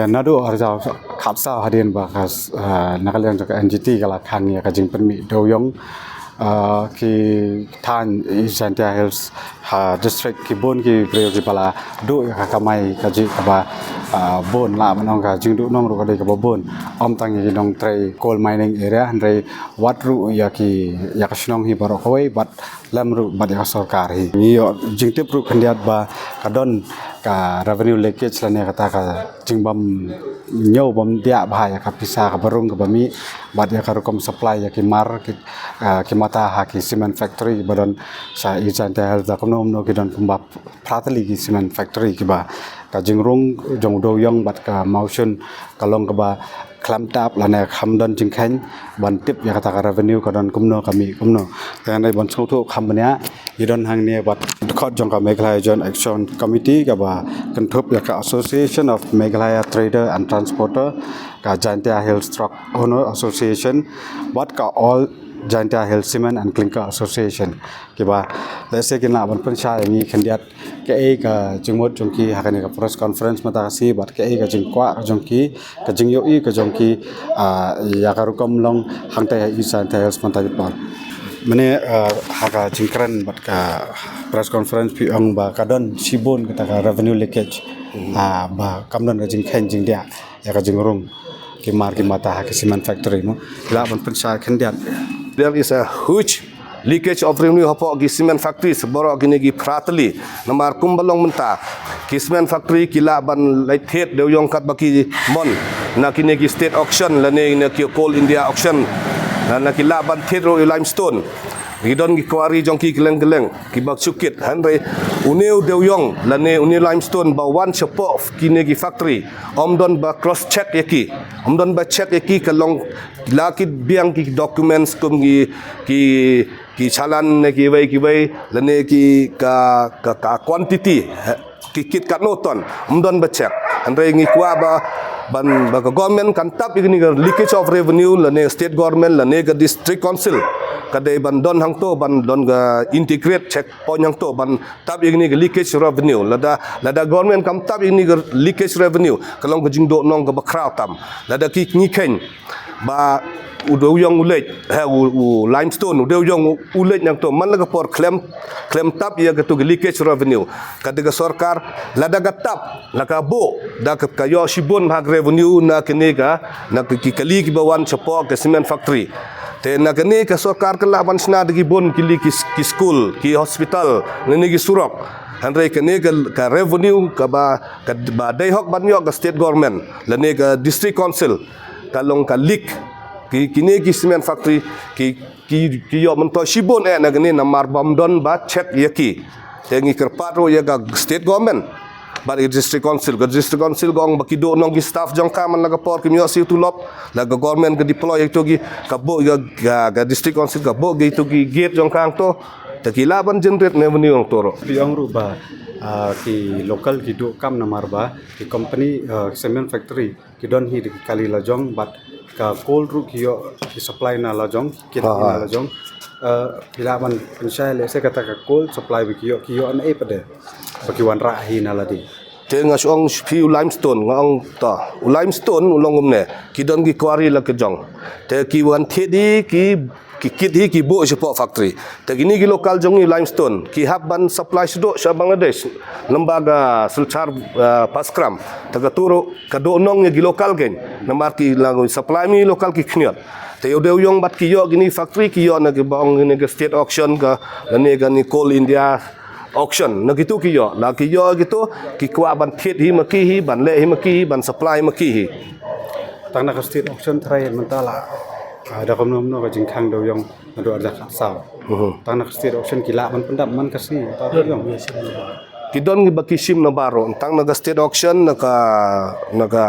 nado arja kapsa hadian bakas nakalian jaka NGT kala khangi ka jing permi doyong ki than Zantia Hills district ki bon ki preo ki pala do ka kamai ka ji ka ba bon la manong ka jing du nong ro ka dei ka bon om tang ki dong trai coal mining area handrai wat ru ya ka snong hi baro koi bat lam ru bat ya sarkar hi ni yo jing tip ru khandiat ba ka don ka revenue leakage la ne kata ka jingbam nyau bam dia bahaya ka pisa ka barung ka bami bat ya ka rukom supply ya ki mar ki mata ha ki cement factory badon sa Zantia Hills da konom no ki don kumba pratali ki cement factory ki ba ka jingrung jong do yong bat ka motion kalong ka ba klam tap la ne kham don jing khan ban tip ya kata ka revenue ka don kumno kami kumno ta nai bon chou thu kham bania yi don hang ne bat khot jong ka Meghalaya Joint Action Committee ka ba kan thup ya ka Association of Meghalaya Trader and Transporter ka Zantia Hills Truck Owner Association bat ka all Zantia Hills Cement and Clinker Association kiba lese kina ban pensha ni khandiat ke e ka jingmot jongki hakane ka press conference mata kasi bat ke e ka jingkwa jongki ka jingyo i ka jongki ya ka rukom long hangtai Zantia Hills mata par mane haka jingkran bat ka press conference pi ong ba kadon sibon kata ka revenue leakage ba kamdon ka jingkhen jingdia ya ka jingrung ki mar ki mata ha ki cement factory no la ban pensha khandiat. There is a huge leakage of revenue hapo gi cement factory seboro gini gi pratali namar kumbalong menta ki cement factory kila ban laithet deuyong kat baki mon na kini gi state auction lane na ki coal India auction na kila ban thetro limestone gidon gi kwari jongki geleng-geleng ki bak sukit hanre uneu deuyong lane uni limestone ba wan chapo kini gi factory omdon ba cross check yaki omdon ba check yaki kalong lakit biang ki documents kum ki chalan ne ki wai lane ki ka quantity ki kit kat noton omdon ba check hanre ngi kwa ba ban ba government kan tap igni leakage of revenue lane state government lane ga district council kadai ban don hang to ban don ga integrate check point hang to ban tap igni ga leakage revenue lada government kam tap igni ga leakage revenue kalong ga jingdo nong ga bakraw tam lada ki ni ken ba udo yong ulet ha u limestone udo yong ulet yang to man laga por claim tap ya ga to leakage revenue kadaga sarkar lada ga tap laka bo da ka kayo shibon bhag revenue na kinega na ki kali ki bawan chapo ka cement factory te na kani ka sarkar ka laban sna dagi bon kili ki school ki hospital ni gi surok handai kani ka revenue ka ba dai hok ban yo ka state government lane ka district council kalong ka leak kini ki cement factory ki yo mento shibon na gani na marbam don ba check yaki tengi kerpatro ya ga state government ba district council gong baki do nong gi staff jong ka man laga por kimyo si tulop laga government ga deploy to gi ka bo ga district council ga bo gi to gi gate jong kang to takilaban generate revenue ang toro piang ruba ki local ki do kam namar ba ki company cement factory ki don hi kali lajong bat ka coal ru ki yo ki supply na lajong ki na lajong pilaban pensai le se kata ka coal supply ki yo an e pade baki wan ra hi na ladi te nga song piu limestone ngong ta limestone ulong umne ki don gi quarry la ke jong te ki wan thedi ki kit hi ki bo sepo factory te gini gi local jong limestone ki hab ban supply sudo sa Bangladesh lembaga sulchar paskram ta ga turo ka do nong gi local gen namar ki lango supply mi local ki khniat te yo yong bat ki yo gini factory ki yo na gi bang ni ga state auction ka ne ga ni coal India auction na gitu ki yo la ki yo gitu ki kwa ban thet hi ma ki hi ban le hi ma ki hi ban supply ma ki hi tang na ka state auction trai mentala ada komnom no ka jingkhang do yong ado arja saw tang na ka state auction kila man pendam man kasi ta yong kidon gi baki sim na baro tang na state auction na ka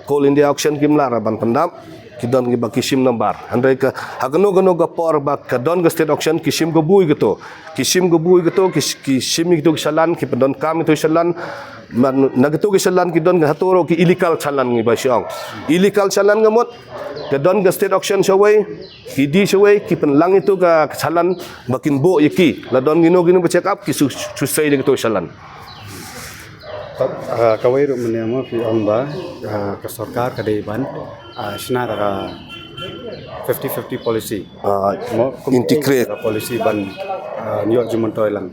coal India auction kimlara ban pendam kidon gi baki sim na bar andai ka hagno ga por ba ka don ga state auction kisim go bui gitu kisim gitu salan ki pendon kam itu salan man nagito ki salan ki don ga hatoro ki illegal salan ngi ba siang illegal salan ngamot ka don ga state auction shawai ki di shawai ki penlang itu ga salan bakin bo yaki la don gino ba check up ki susai gitu salan kawai ru menema fi ongba ke sarkar ka deban sna ka 50-50 policy mo integrate policy ban nyok juman toy lang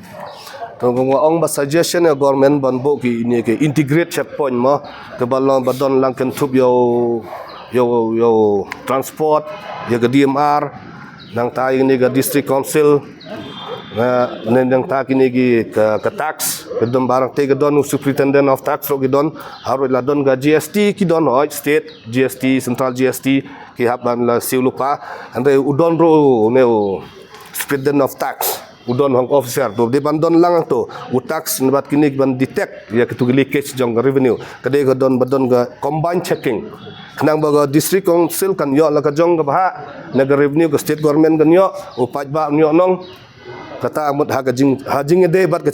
to ong ba suggestion ya government ban bo ki ini ke integrate checkpoint mo ke balong badon lang kan thup yo transport ya ke DMR nang ta ini ke district council na nang ta kini ke tax ke don barang te ke don superintendent of tax ro ke don haru la don ga GST ki don oi state GST central GST ki haban la siulupa ande udon ro ne superintendent of tax udon hong officer to de bandon lang to utax nabat kini ban detect ya ketu leakage jong revenue kade ga don badon ga combine checking kanang baga district council kan yo la ka jong ga ba na ga revenue ga state government kan yo upaj ba nyo nong kata amut ha ga hajing de bat ga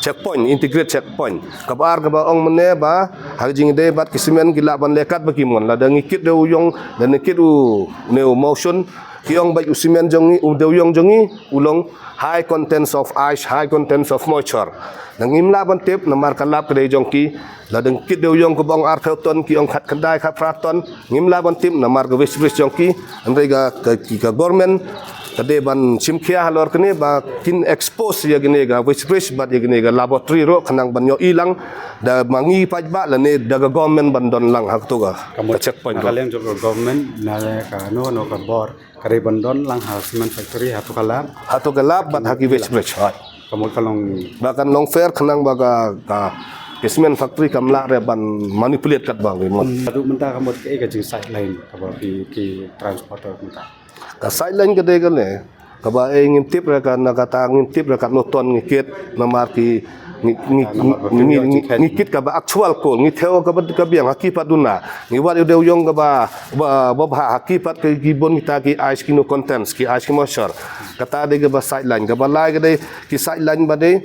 checkpoint integrate checkpoint kabar ga ba ong mene ba hajing de bat kisimen gila ban lekat ba kimon la da ngikit de uyong dan ngikit u ne motion kiong bai usimen jongi udeuyong jongi ulong high contents of ice high contents of moisture nangim laban tip namar kalap kede jongki ladeng kit deuyong ko bang ar ton kiong khat kandai khat praton ngim laban tip namar ga wis jongki andai ga government kade ban simkhia halor kene ba kin expose ya gene ga wis bat ya gene ga laboratory ro kanang ban yo ilang da mangi pajba lane daga government ban don lang hak to ga checkpoint kalian jog government na ka no ka bor kare bandon lang cement factory hatu kalab bat haki wis kamu kalong bahkan long fair kenang baga ka cement factory kamla re ban manipulate kat bang mon adu menta kamu ke ka jing sideline ka ba ki transporter menta ka sideline ka de gale ka ba ngintip re ka nakata ngintip re ka noton ngikit namar ki ngikit ka ba actual ko ngitheo ka ba ka biang hakipat duna ngiwat ude uyong ka ba hakipat ka gibon kita ki ice kino contents ki ice kino moisture kata de ka ba sideline ka ba lai ka de ki sideline ba de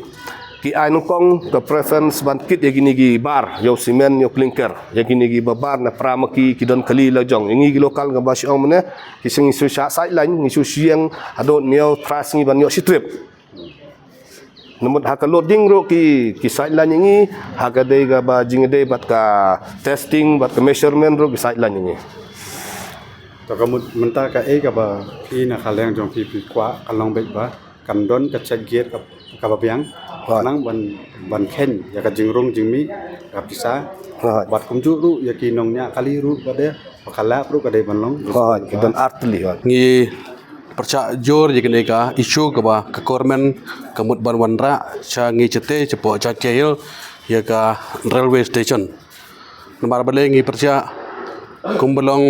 ki ai kong ka preference ban kit ya gini gi bar yo cement yo clinker ya gini gi bar na pramaki ki don kali la jong ngi gi lokal ka ba siong mene ki singi su sideline ngi su siang adon mio tras ngi ban yo strip namun haka loading ro ki sideline ini haka de ga ba jing de bat ka testing bat ka measurement ro ki sideline ini to kamu menta ka ka ba ki na khaleng jong ki kwa kalong bet ba kan don ka check gate ka ba biang nang ban khen ya ka jing rong jing mi ka pisa bat kum ju ru ya ki nong nya kali ru ba de kala ru ka de ban long ki don artli ngi percak jor je kene ka isu ka ba ka kormen kamut ban wanra cha ngi chete cepo cha keil ya ka railway station namar bale ngi percak kumbelong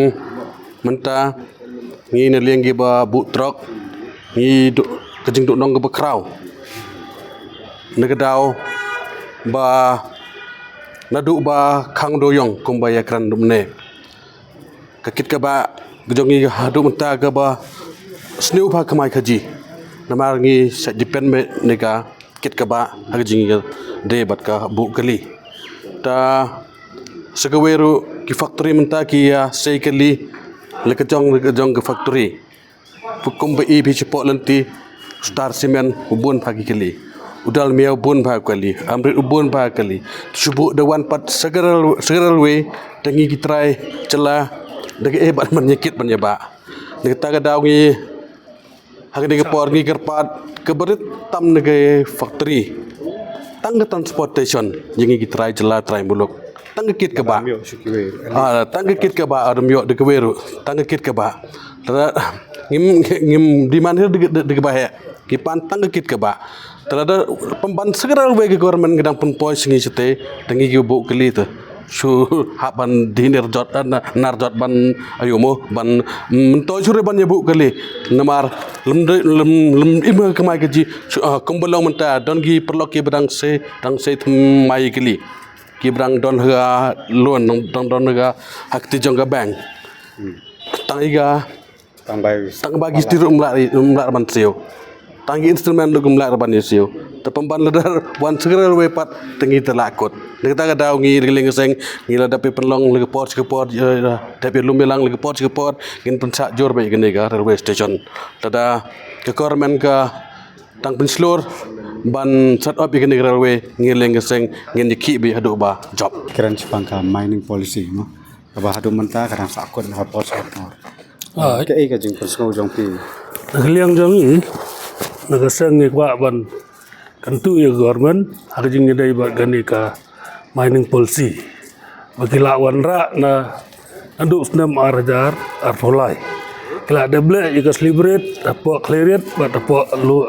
menta ngi ne liang gi ba bu truk ngi kejing duk nong ka ba kraw negadau ba nadu ba khang doyong kumbaya kran dumne kakit ka ba gejongi hadu menta ka ba sniu ba kamai khaji namar ngi sa depend me nega kit ka ba hajing de bat ka bu kali ta sagaweru ki factory menta ki ya sei kali lekajong ke factory pukum ba i bi cepo lenti star cement ubun pagi kali udal miau bun ba kali amrit ubun ba kali subu dewan pat segeral we tangi ki try cela dege bat menyekit menyeba kita ka dawngi hak de por ngi kerpat keberit tam nege factory tang de transportation jingi ki try jela try muluk tang kit ke ba tang kit ke ba adam yo de keweru tang kit ke ba ngim di mana de ke ba ya ki pan tang kit ke ba terada pemban segera we ke government gedang pun poin singi sete tangi ki bu keli tu su haban dinir jot nar jot ban ayumo ban mentoi sure ban yebu kali namar lem ima kemai keji kumbelong menta don gi perlo ki bedang se mai kali ki brang don ha loan don ga hak ti jong ga bank tangiga tang bagi stiru umlar ban seo tangi instrumen lu gumlar ban yesiu tepemban ledar wan segera wepat tengi telakut kita ka daw ngi riling seng ngi la dapi penlong le port dapi lumelang le port ngin pensak jor bai gene ga railway station tada ke kormen ka tang penslor ban set up ikan railway ngileng geseng ngin diki bi hadu ba job Kiran cipang ka mining policy no. Kaba hadu menta kadang sakut na pos or. Ke ka jing persno jong pi. Nakaliang jang ni nagasang ni kwa ban kantu ya government hakajing ni dai ba gani ka mining policy bagi lawan ra na anduk senam arajar arfolai kila deble jika celebrate apa clearet ba apa lu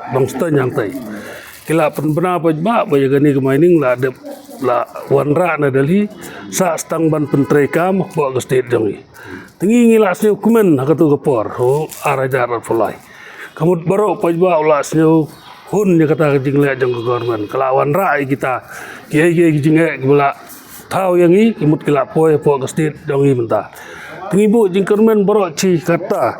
bangsta yang tai kila benar apa ba ba gani ke mining la de la wan ra na dali sa stang ban pentrei kam ba ke state jang ni tingi ngila sne kumen hakatu kapor ho arajar arfolai kamut baro pa ba ulas nyu hun dia kata jing le jang government kelawan rai kita kiai jing gula tahu yang ni kimut kila poe po ke state dong ni mentah tingibu jing government baro ci kata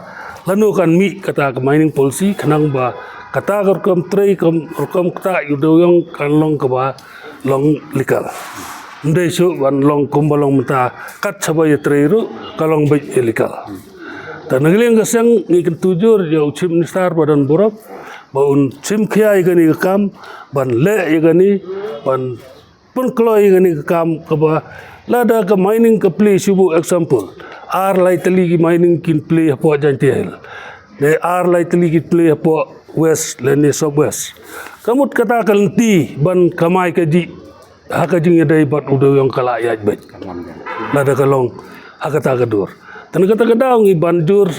lanu kan mi kata ke mining policy kenang ba kata kam trei kam kata yudo yang kan long ke ba long likal ndai su ban long kumbalong mentah kat sabai trei ru kalong bai likal dan ngeleng gesang ngiken tujur jau chief minister badan borok baun sim khia igani kam ban le igani ban pun klo igani kam kaba lada ka mining ka play subu example ar lightly ki mining kin play apo jantiel de ar lightly ki play apo west leni southwest kamut kata kalenti ban kamai kaji hakajing dai bat udo yang kala ya bet lada kalong hakata kadur tan kata kadaung banjur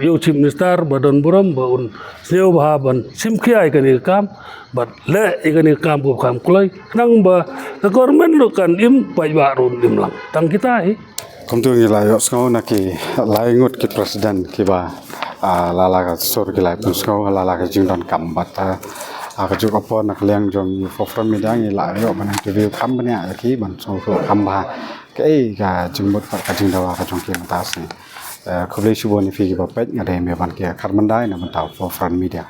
yo chief minister badan buram baun seo bahaban simkhia ikani kam bat le ikani kam ko kam kloi nang ba ka government lu kan im pai ba run im lang tang kita Kom tu ngi la yo sko na ki lai ngut ki president ki ba la ka sor ki lai pun sko la ka jing don kam bat ka juk apo nak leng jong for from media ngi la yo ban interview kam ba ne ki ban so kam ba ke ka jing bot ka jing dawa ka jong ki ta se Kublai Shubon fi ki ba pet ngade me ban ki karmandai na ban ta for from media